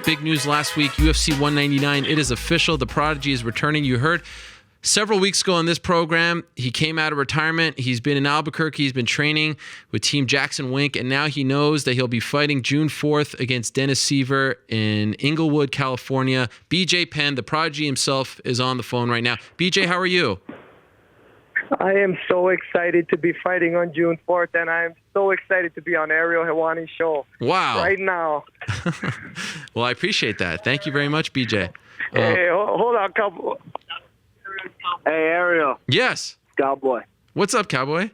Big news last week, UFC 199. It is official. The Prodigy is returning. You heard several weeks ago on this program, he came out of retirement. He's been in Albuquerque. He's been training with Team Jackson Wink, and now he knows that he'll be fighting June 4th against Dennis Siver in Inglewood, California. BJ Penn, the Prodigy himself, is on the phone right now. BJ, how are you? I am so excited to be fighting on June 4th, and I am so excited to be on Ariel Helwani's show. Wow. Right now. Well, I appreciate that. Thank you very much, BJ. Hey, hold on, Cowboy. Hey, Ariel. Yes. Cowboy. What's up, Cowboy?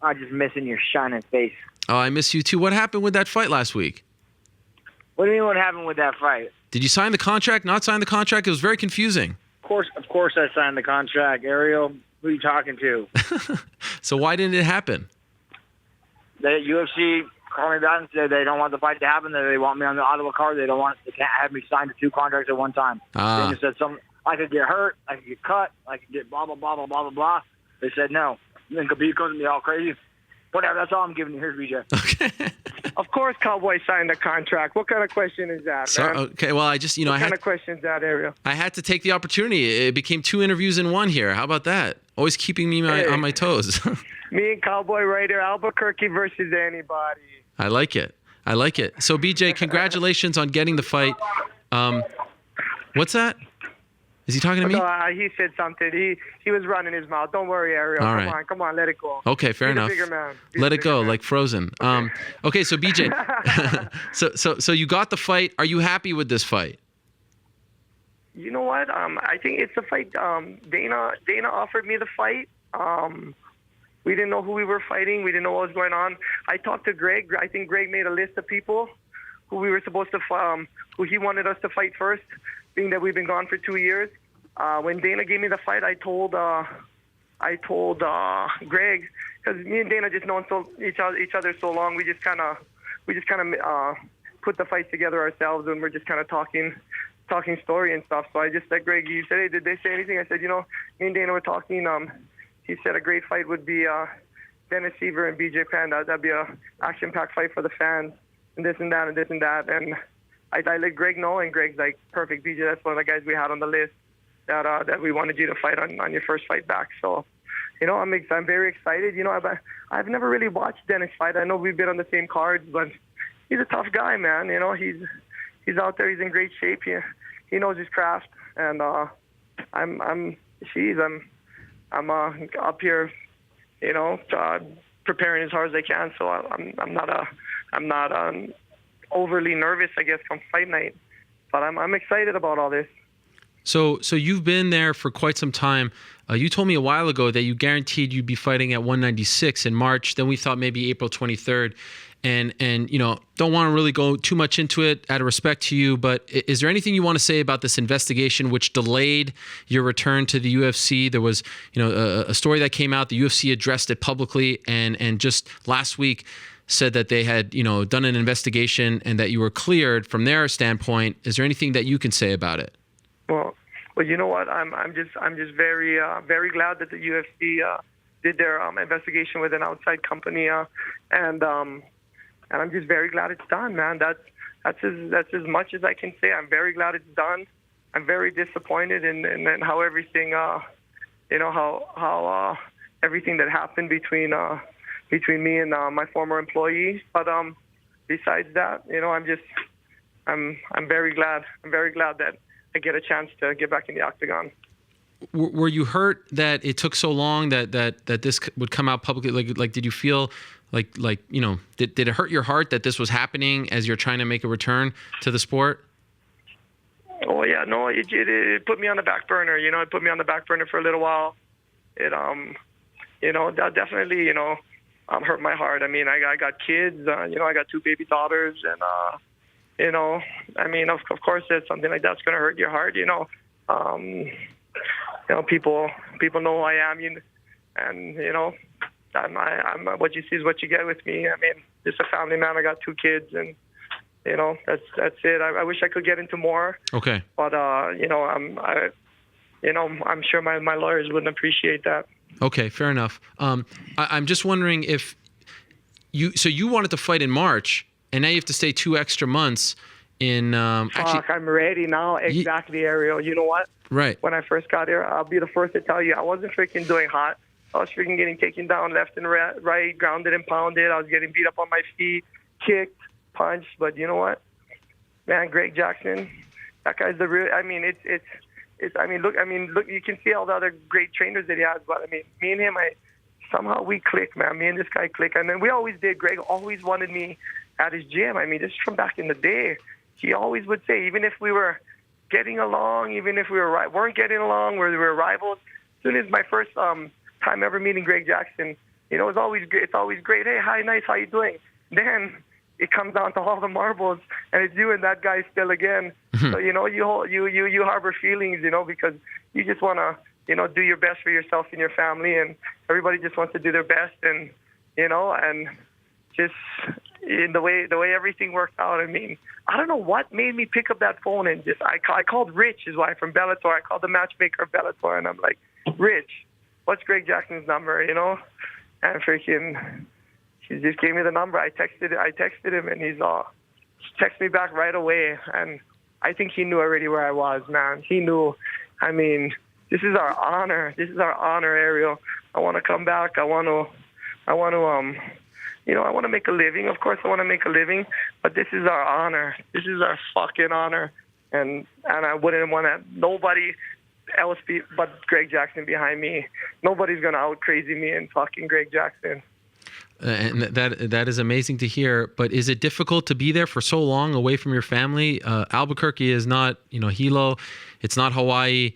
I'm just missing your shining face. Oh, I miss you too. What happened with that fight last week? What do you mean what happened with that fight? Did you sign the contract, not sign the contract? It was very confusing. Of course I signed the contract. Ariel, who are you talking to? So why didn't it happen? The UFC called me back and said they don't want the fight to happen. That they want me on the Ottawa card. They can't have me sign the two contracts at one time. They just said I could get hurt, I could get cut, I could get blah blah blah blah blah blah blah. They said no. And then Khabib comes to me all crazy. Whatever. That's all I'm giving you. Here's BJ. Okay. Of course, Cowboy signed the contract. What kind of question is that, man? Okay. Well, I just What kind of question is that, Ariel? I had to take the opportunity. It became 2 interviews in one here. How about that? Always keeping me on my toes. Me and Cowboy right here, Albuquerque versus anybody. I like it. So, BJ, congratulations on getting the fight. What's that? Is he talking to me? No, he said something. He was running his mouth. Don't worry, Ariel. All right. Come on, let it go. Okay, fair enough. Be the bigger man. Let it go, like Frozen. Okay, so BJ, so you got the fight. Are you happy with this fight? You know what? I think it's a fight. Dana offered me the fight. We didn't know who we were fighting. We didn't know what was going on. I talked to Greg. I think Greg made a list of people who we were supposed to, who he wanted us to fight first, being that we've been gone for 2 years. When Dana gave me the fight, I told Greg, because me and Dana just known each other so long. We just kind of put the fight together ourselves, and we're just kind of talking story and stuff. So I just said, Greg, you said, hey, did they say anything? I said, me and Dana were talking. He said a great fight would be Dennis Siver and BJ Penn. That'd be a action-packed fight for the fans, and this and that and this and that. And I let Greg know, and Greg's like, perfect, BJ. That's one of the guys we had on the list that we wanted you to fight on your first fight back. So, I'm very excited. I've never really watched Dennis fight. I know we've been on the same cards, but he's a tough guy, man. He's out there. He's in great shape. He knows his craft, and I'm up here, preparing as hard as I can. So I'm not overly nervous, I guess, come fight night, but I'm excited about all this. So you've been there for quite some time. You told me a while ago that you guaranteed you'd be fighting at 196 in March. Then we thought maybe April 23rd. And don't want to really go too much into it out of respect to you, but is there anything you want to say about this investigation which delayed your return to the UFC? There was, a story that came out. The UFC addressed it publicly, and just last week said that they had, done an investigation and that you were cleared from their standpoint. Is there anything that you can say about it? Well, you know what? I'm just very very glad that the UFC did their investigation with an outside company, and I'm just very glad it's done, man. That's as much as I can say. I'm very glad it's done. I'm very disappointed in how everything, how everything that happened between me and my former employee. But besides that, I'm very glad. I'm very glad that I get a chance to get back in the octagon. Were you hurt that it took so long that this would come out publicly? Like did you feel like did it hurt your heart that this was happening as you're trying to make a return to the sport? Oh yeah, no, it put me on the back burner. It put me on the back burner for a little while. It that definitely hurt my heart. I mean, I got kids. I got 2 baby daughters, and of course, it's something like that's gonna hurt your heart. People know who I am, and I'm what you see is what you get with me. I mean, just a family man. I got 2 kids, and that's it. I wish I could get into more. Okay. But I'm sure my lawyers wouldn't appreciate that. Okay, fair enough. I'm just wondering if you wanted to fight in March, and now you have to stay 2 extra months. in Fuck, I'm ready now. Exactly, Ariel. You know what? Right. When I first got here, I'll be the first to tell you, I wasn't freaking doing hot. I was freaking getting taken down left and right, grounded and pounded. I was getting beat up on my feet, kicked, punched. But you know what? Man, Greg Jackson, that guy's the real. I mean, look. You can see all the other great trainers that he has, but I mean, me and him, somehow we click, man. Me and this guy click, and then we always did. Greg always wanted me at his gym. I mean, this is from back in the day. He always would say, even if we were getting along, even if we weren't getting along, or we were rivals. As soon as my first time ever meeting Greg Jackson, you know, it's always great. Hey, hi, nice, how you doing? Then it comes down to all the marbles, and it's you and that guy still again. So you know, you harbor feelings, you know, because you just want to, you know, do your best for yourself and your family, and everybody just wants to do their best, and you know, and just in the way everything worked out. I mean, I don't know what made me pick up that phone and just I called Rich, his wife from Bellator. I called the matchmaker of Bellator, and I'm like, Rich, what's Greg Jackson's number? You know, and freaking, he just gave me the number. I texted him, and he's texted me back right away. And I think he knew already where I was, man. He knew. I mean, this is our honor. This is our honor, Ariel. I want to come back. I want to you know, I want to make a living. Of course, I want to make a living, but this is our honor. This is our fucking honor, and I wouldn't want nobody else but Greg Jackson behind me. Nobody's gonna out crazy me and fucking Greg Jackson. And that is amazing to hear. But is it difficult to be there for so long away from your family? Albuquerque is not, you know, Hilo. It's not Hawaii.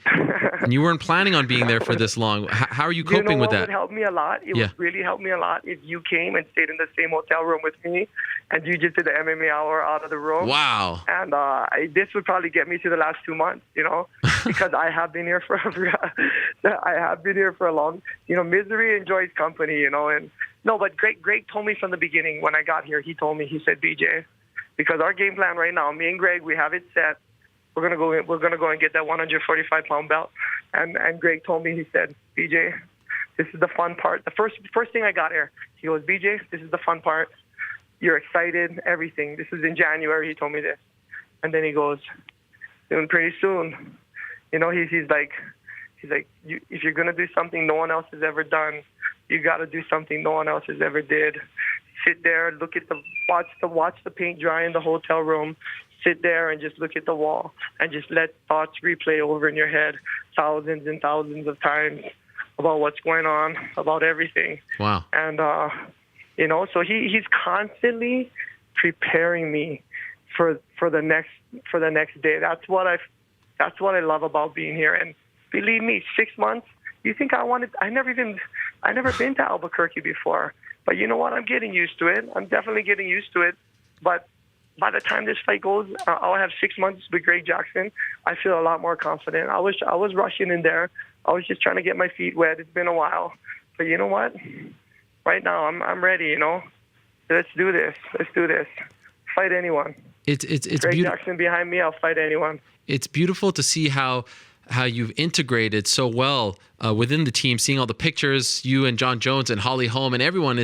And you weren't planning on being there for this long. How are you coping with that? It would help me a lot. It would really help me a lot if you came and stayed in the same hotel room with me, and you just did the MMA hour out of the room. Wow. And this would probably get me through the last 2 months, you know, because I have been here for a long, you know, misery enjoys company, you know. And no, but Greg told me from the beginning when I got here. He told me, he said, BJ, because our game plan right now, me and Greg, we have it set. We're gonna go and get that 145-pound belt. And Greg told me, he said, BJ, this is the fun part. The first thing I got here, he goes, BJ, this is the fun part. You're excited, everything. This is in January. He told me this, and then he goes, pretty soon, you know, he's like, if you're gonna do something no one else has ever done, you got to do something no one else has ever did. Sit there, watch the paint dry in the hotel room. Sit there and just look at the wall and just let thoughts replay over in your head thousands and thousands of times about what's going on, about everything. Wow. And you know, so he's constantly preparing me for the next day. That's what I love about being here. And believe me, 6 months. You think I never been to Albuquerque before. But you know what? I'm getting used to it. I'm definitely getting used to it. But by the time this fight goes, I'll have 6 months with Greg Jackson. I feel a lot more confident. I was rushing in there. I was just trying to get my feet wet. It's been a while. But you know what? Right now, I'm ready, you know. Let's do this. Fight anyone. It's Greg Jackson behind me, I'll fight anyone. It's beautiful to see how you've integrated so well within the team, seeing all the pictures, you and John Jones and Holly Holm, and everyone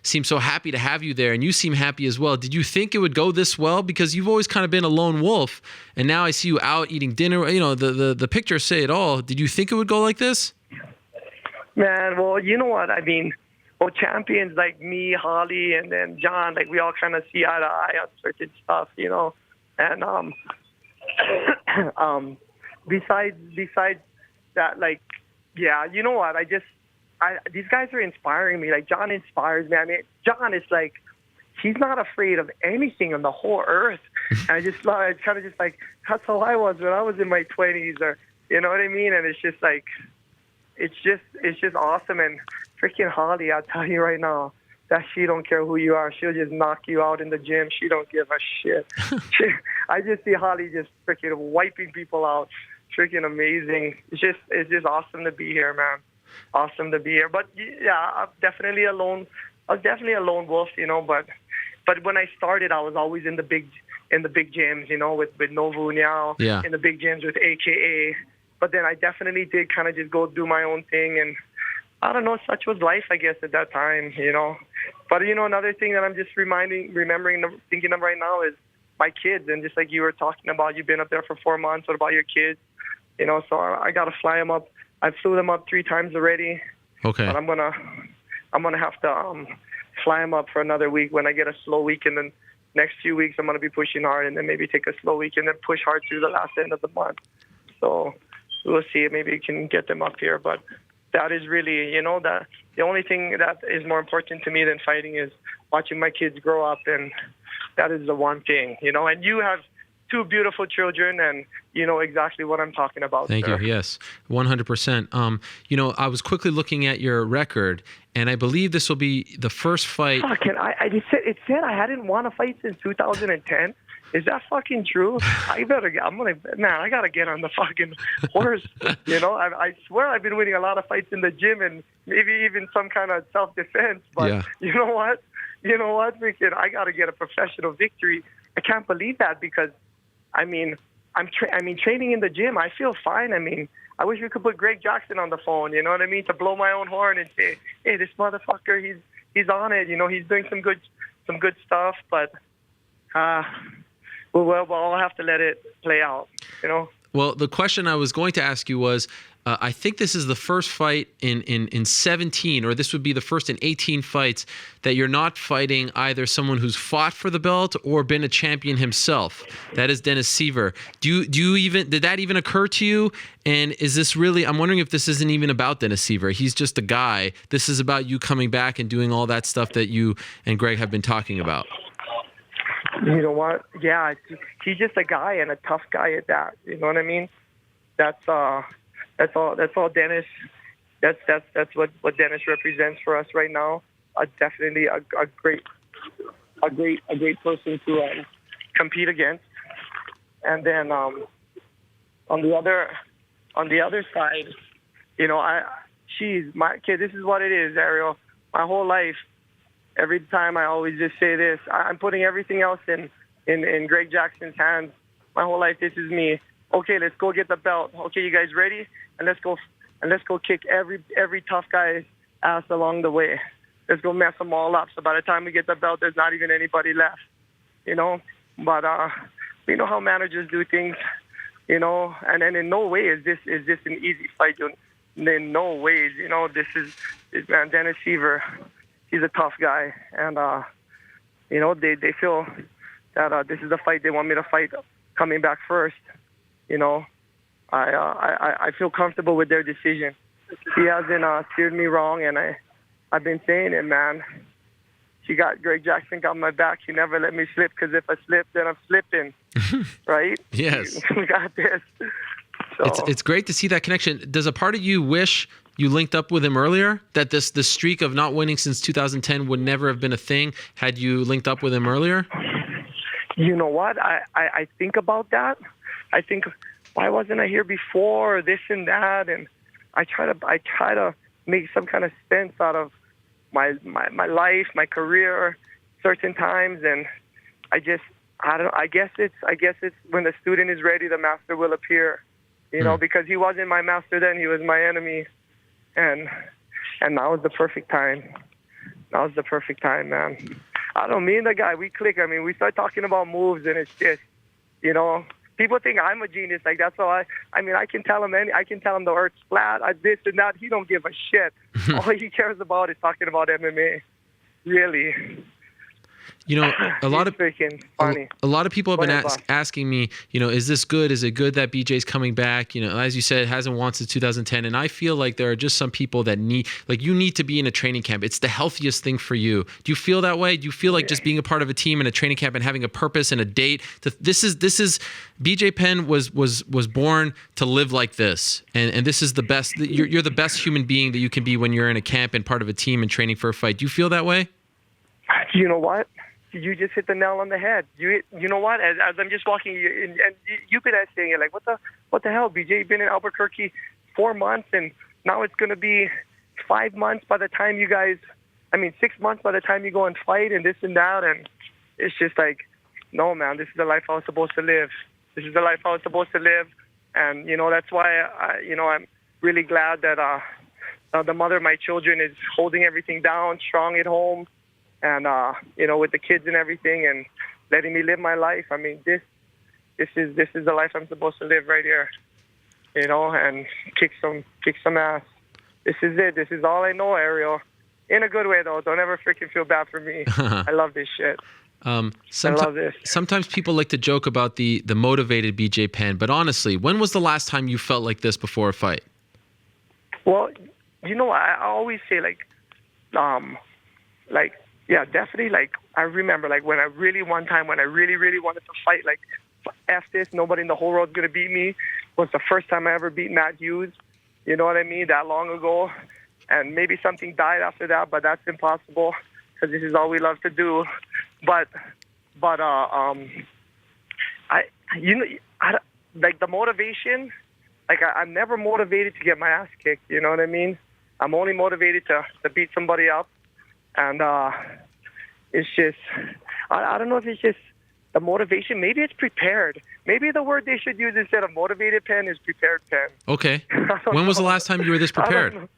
seems so happy to have you there, and you seem happy as well. Did you think it would go this well? Because you've always kind of been a lone wolf, and now I see you out eating dinner. You know, the pictures say it all. Did you think it would go like this? Man, well, you know what? I mean, well, champions like me, Holly, and then John, like we all kind of see eye to eye on certain stuff, you know. And besides that, like, yeah, you know what? These guys are inspiring me. Like, John inspires me. I mean, John is like, he's not afraid of anything on the whole earth. And it's kind of just like, that's how I was when I was in my 20s, or, you know what I mean? And it's just like, it's just awesome. And freaking Holly, I'll tell you right now, that she don't care who you are. She'll just knock you out in the gym. She don't give a shit. I just see Holly just freaking wiping people out. Freaking amazing. It's just awesome to be here, man. Awesome to be here. But yeah, I'm definitely alone. I was definitely a lone wolf, you know. But when I started, I was always in the big gyms, you know, with Novu Uniao, in the big gyms with AKA. But then I definitely did kind of just go do my own thing, and I don't know, such was life, I guess, at that time, you know. But, you know, another thing that I'm just thinking of right now is my kids. And just like you were talking about, you've been up there for 4 months. What about your kids? You know, so I got to fly them up. I flew them up 3 times already. Okay. But I'm gonna have to fly them up for another week when I get a slow week, and then next few weeks I'm gonna be pushing hard, and then maybe take a slow week and then push hard through the last end of the month. So we'll see. Maybe we can get them up here, but that is really, you know, that the only thing that is more important to me than fighting is watching my kids grow up, and that is the one thing, you know. And you have 2 beautiful children, and you know exactly what I'm talking about. Thank you. Yes, 100%. You know, I was quickly looking at your record, and I believe this will be the first fight. Fucking, it said I hadn't won a fight since 2010. Is that fucking true? I gotta get on the fucking horse. You know, I swear I've been winning a lot of fights in the gym and maybe even some kind of self-defense. But yeah. You know what, Ricky? I gotta get a professional victory. I can't believe that because, I mean, training in the gym. I feel fine. I mean, I wish we could put Greg Jackson on the phone. You know what I mean? To blow my own horn and say, hey, this motherfucker, he's on it. You know, he's doing some good stuff. But well, I'll have to let it play out. You know. Well, the question I was going to ask you was, I think this is the first fight in 17, or this would be the first in 18 fights that you're not fighting either someone who's fought for the belt or been a champion himself. That is Dennis Siver. Did that even occur to you? And is this really, I'm wondering if this isn't even about Dennis Siver. He's just a guy. This is about you coming back and doing all that stuff that you and Greg have been talking about. You know what? Yeah, he's just a guy, and a tough guy at that. You know what I mean? That's all Dennis. That's what Dennis represents for us right now. Definitely a great person to compete against. And then on the other side, you know, my kid. This is what it is, Ariel. My whole life, every time I always just say this, I'm putting everything else in Greg Jackson's hands. My whole life, this is me. Okay, let's go get the belt. Okay, you guys ready? And let's go kick every tough guy's ass along the way. Let's go mess them all up. So by the time we get the belt, there's not even anybody left, you know. But we know how managers do things, you know. And in no way is this an easy fight. In no ways, you know. This man Dennis Siver. He's a tough guy, and you know they feel that this is the fight they want me to fight coming back first. You know, I feel comfortable with their decision. He hasn't steered me wrong, and I've been saying it, man. Greg Jackson got my back. He never let me slip, because if I slip, then I'm slipping, right? Yes. We got this. So. It's great to see that connection. Does a part of you wish you linked up with him earlier? That the streak of not winning since 2010 would never have been a thing had you linked up with him earlier? You know what? I think about that. I think, why wasn't I here before, this and that, and I try to make some kind of sense out of my life, my career, certain times, and I guess it's when the student is ready, the master will appear. You know, because he wasn't my master then, he was my enemy, and now is the perfect time. Now is the perfect time, man. I don't mean the guy, we click. I mean, we start talking about moves, and it's just, you know, people think I'm a genius. Like, that's all I mean, I can tell him the earth's flat, this and that. He don't give a shit. All he cares about is talking about MMA. Really. You know, a lot of people have been asking me, you know, is this good? Is it good that BJ's coming back? You know, as you said, hasn't won since 2010. And I feel like there are just some people that you need to be in a training camp. It's the healthiest thing for you. Do you feel that way? Do you feel like just being a part of a team in a training camp and having a purpose and a date? This is BJ Penn was born to live like this. And this is the best. You're the best human being that you can be when you're in a camp and part of a team and training for a fight. Do you feel that way? You know what? You just hit the nail on the head. You know what? As I'm just walking, and you've been saying it, like, what the hell, BJ? You've been in Albuquerque 4 months, and now it's going to be 5 months by the time 6 months by the time you go and fight, and this and that, and it's just like, no, man, this is the life I was supposed to live. This is the life I was supposed to live, and you know that's why I'm really glad that the mother of my children is holding everything down, strong at home. And, you know, with the kids and everything. And letting me live my life. I mean, this is the life I'm supposed to live right here, you know, and kick some ass. This is it. This is all I know, Ariel. In a good way, though. Don't ever freaking feel bad for me. I love this shit. I love this. Sometimes people like to joke about the motivated BJ Penn, but honestly, when was the last time you felt like this before a fight? Well, you know, I always say yeah, definitely. Like, I remember, like, when I really wanted to fight, like, F this, nobody in the whole world's going to beat me, was the first time I ever beat Matt Hughes. You know what I mean? That long ago. And maybe something died after that, but that's impossible because this is all we love to do. But like the motivation, like I'm never motivated to get my ass kicked. You know what I mean? I'm only motivated to beat somebody up. And it's just, I don't know if it's just the motivation. Maybe it's prepared. Maybe the word they should use instead of motivated Penn is prepared Penn. Okay. When was the last time you were this prepared?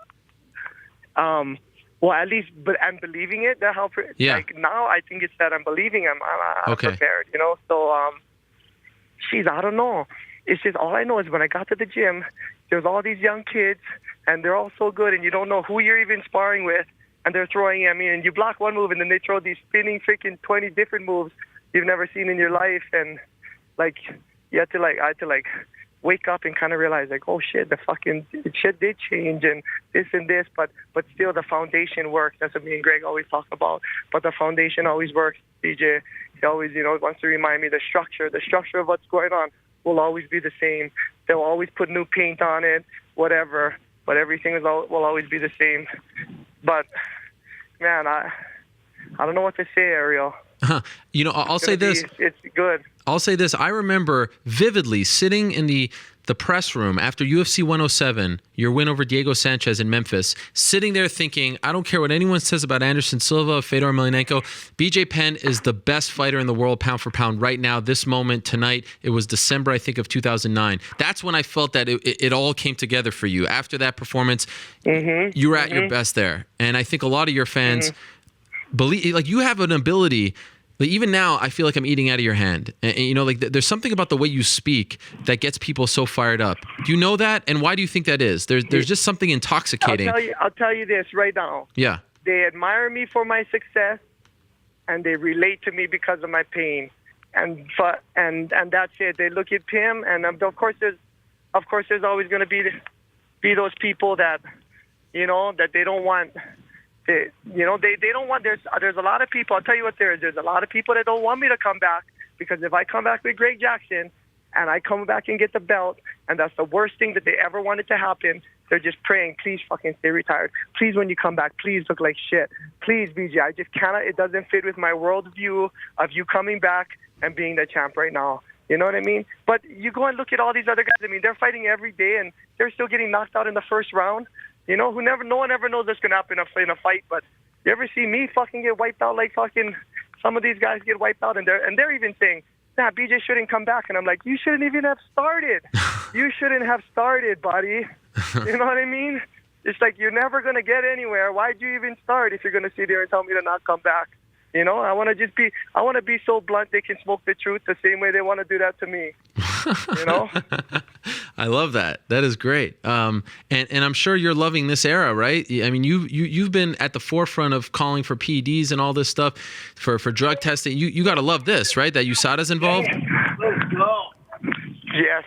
Well, at least, I'm believing it. That helps. Yeah. Like now, I think it's that I'm believing I'm okay. prepared. You know. So, I don't know. It's just all I know is when I got to the gym, there's all these young kids, and they're all so good, and you don't know who you're even sparring with, and they're throwing at me, and you block one move, and then they throw these spinning freaking 20 different moves you've never seen in your life, and like I had to wake up and kind of realize, like, oh shit, the fucking shit did change and this, but still the foundation works. That's what me and Greg always talk about. But the foundation always works. BJ, he always, wants to remind me the structure of what's going on will always be the same. They'll always put new paint on it, whatever, but everything will always be the same. But man, I don't know what to say, Ariel. I'll say this. It's good. I'll say this. I remember vividly sitting in the press room after UFC 107, your win over Diego Sanchez in Memphis, sitting there thinking, I don't care what anyone says about Anderson Silva, Fedor Emelianenko. BJ Penn is the best fighter in the world, pound for pound, right now, this moment, tonight. It was December, I think, of 2009. That's when I felt that it all came together for you. After that performance, you were at your best there. And I think a lot of your fans believe, like, you have an ability. Like, even now, I feel like I'm eating out of your hand. And there's something about the way you speak that gets people so fired up. Do you know that? And why do you think that is? There's just something intoxicating. I'll tell you this right now. Yeah. They admire me for my success, and they relate to me because of my pain. And that's it. They look at him, and of course there's always going to be those people that, that they don't want. They don't want. There's a lot of people. I'll tell you what there is. There's a lot of people that don't want me to come back because if I come back with Greg Jackson and I come back and get the belt, and that's the worst thing that they ever wanted to happen, they're just praying, please fucking stay retired. Please, when you come back, please look like shit. Please, BJ, I just cannot. It doesn't fit with my worldview of you coming back and being the champ right now. You know what I mean? But you go and look at all these other guys. I mean, they're fighting every day, and they're still getting knocked out in the first round. No one ever knows what's going to happen in a fight, but you ever see me fucking get wiped out like fucking some of these guys get wiped out, and they're even saying, nah, BJ shouldn't come back. And I'm like, you shouldn't even have started. You shouldn't have started, buddy. You know what I mean? It's like you're never going to get anywhere. Why'd you even start if you're going to sit there and tell me to not come back? I want to be so blunt they can smoke the truth the same way they want to do that to me. I love that. That is great. And I'm sure you're loving this era, right? I mean, you've been at the forefront of calling for PEDs and all this stuff for drug testing. You got to love this, right? That USADA's involved. Let's go. Yes.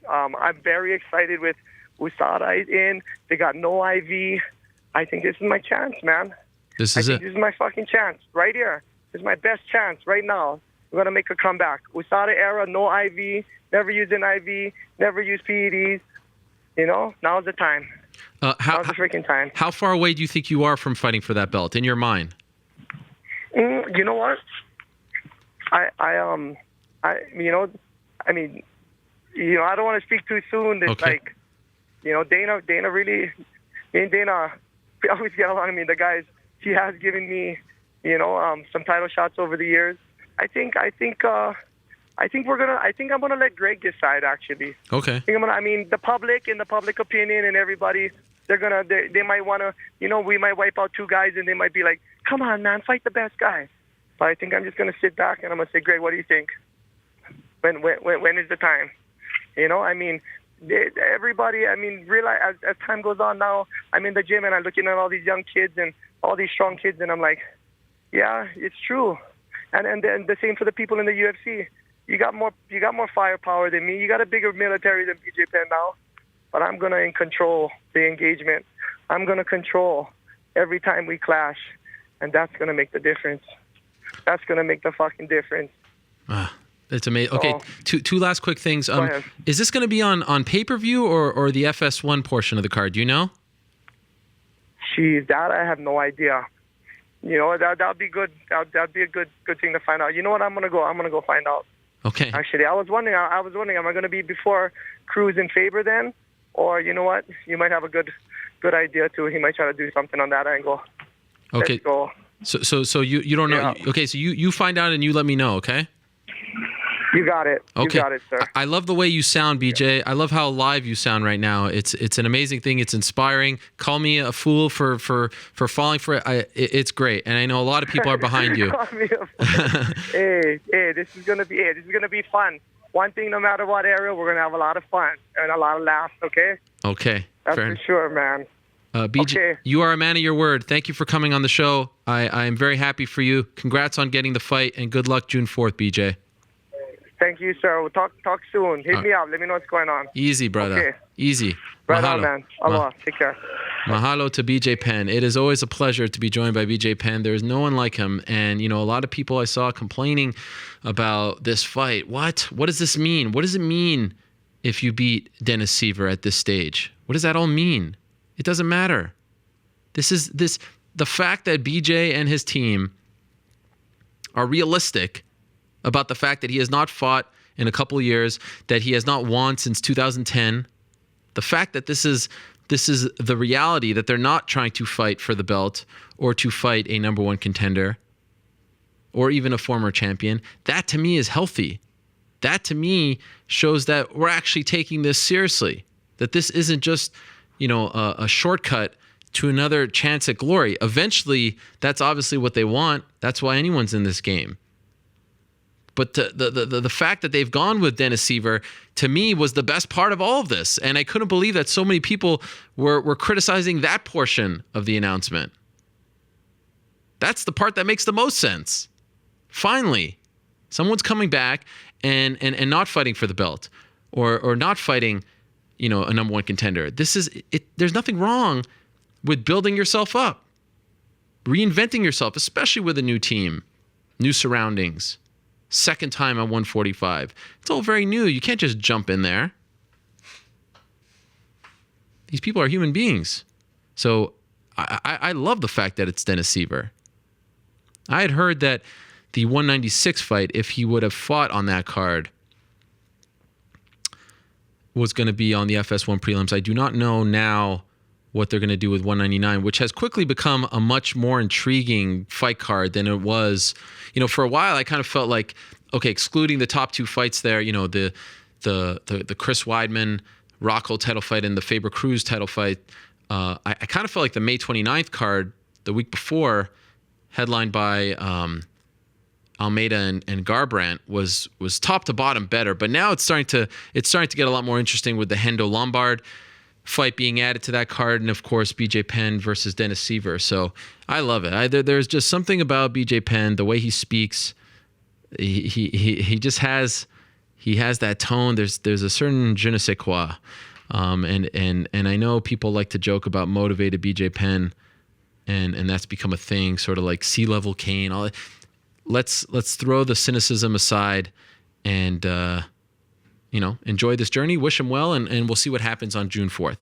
I'm very excited with USADA in. They got no IV. I think this is my chance, man. This is it. This is my fucking chance right here. This is my best chance right now. We're going to make a comeback. USADA era, no IV, never used an IV, never used PEDs. Now's the time. Now's the freaking time. How far away do you think you are from fighting for that belt in your mind? You know what? I don't want to speak too soon. It's like, Dana really, me and Dana, we always get along. I mean, the guys, he has given me, some title shots over the years. I think I'm gonna let Greg decide, actually. Okay. The public and the public opinion and everybody, they might want to, we might wipe out two guys and they might be like, come on, man, fight the best guy. But I think I'm just going to sit back and I'm going to say, Greg, what do you think? When is the time? I mean, everybody, I mean, realize as time goes on now, I'm in the gym and I'm looking at all these young kids and all these strong kids, and I'm like, yeah, it's true. And then the same for the people in the UFC. You got more firepower than me. You got a bigger military than BJ Penn now. But I'm going to control the engagement. I'm going to control every time we clash. And that's going to make the difference. That's going to make the fucking difference. That's amazing. Okay, two last quick things. Go ahead. Is this going to be on pay-per-view or the FS1 portion of the card? Do you know? Jeez, that I have no idea. That'd be good. That'd be a good thing to find out. You know what? I'm gonna go find out. Okay. Actually, I was wondering, am I gonna be before Cruz and Faber then, or you know what? You might have a good idea too. He might try to do something on that angle. Okay. Let's go. So you don't know. Yeah. Okay. So you find out and you let me know. Okay. You got it. Okay. You got it, sir. I love the way you sound, BJ. Yeah. I love how alive you sound right now. It's an amazing thing. It's inspiring. Call me a fool for falling for it. It's great, and I know a lot of people are behind you. Hey, this is gonna be fun. One thing, no matter what, Ariel, we're gonna have a lot of fun and a lot of laughs. Okay. Okay. That's for sure, man. BJ, okay. You are a man of your word. Thank you for coming on the show. I am very happy for you. Congrats on getting the fight, and good luck June 4th, BJ. Thank you, sir. We'll talk soon. Hit me up. Let me know what's going on. Easy, brother. Okay. Easy. Right Mahalo. on, man. Aloha. Take care. Mahalo to BJ Penn. It is always a pleasure to be joined by BJ Penn. There is no one like him. And, a lot of people I saw complaining about this fight. What does this mean? What does it mean if you beat Dennis Siver at this stage? What does that all mean? It doesn't matter. The fact that BJ and his team are realistic about the fact that he has not fought in a couple of years, that he has not won since 2010. The fact that this is the reality, that they're not trying to fight for the belt or to fight a number one contender or even a former champion, that to me is healthy. That to me shows that we're actually taking this seriously, that this isn't just, a shortcut to another chance at glory. Eventually, that's obviously what they want. That's why anyone's in this game. But the fact that they've gone with Dennis Siver, to me, was the best part of all of this. And I couldn't believe that so many people were criticizing that portion of the announcement. That's the part that makes the most sense. Finally, someone's coming back and not fighting for the belt or not fighting, a number one contender. There's nothing wrong with building yourself up, reinventing yourself, especially with a new team, new surroundings. Second time at 145. It's all very new. You can't just jump in there. These people are human beings. So I love the fact that it's Dennis Siver. I had heard that the 196 fight, if he would have fought on that card, was going to be on the FS1 prelims. I do not know now what they're going to do with 199, which has quickly become a much more intriguing fight card than it was. For a while, I kind of felt like, okay, excluding the top two fights there, the Chris Weidman Rocco title fight and the Faber Cruz title fight, I kind of felt like the May 29th card the week before, headlined by Almeida and Garbrandt, was top to bottom better. But now it's starting to get a lot more interesting with the Hendo Lombard fight being added to that card, and of course BJ Penn versus Dennis Siver. So I love it. There's just something about BJ Penn, the way he speaks. He just has that tone. There's a certain je ne sais quoi, and I know people like to joke about motivated BJ Penn, and that's become a thing, sort of like C-level Kane. All that. Let's throw the cynicism aside and enjoy this journey. Wish him well, and we'll see what happens on June 4th.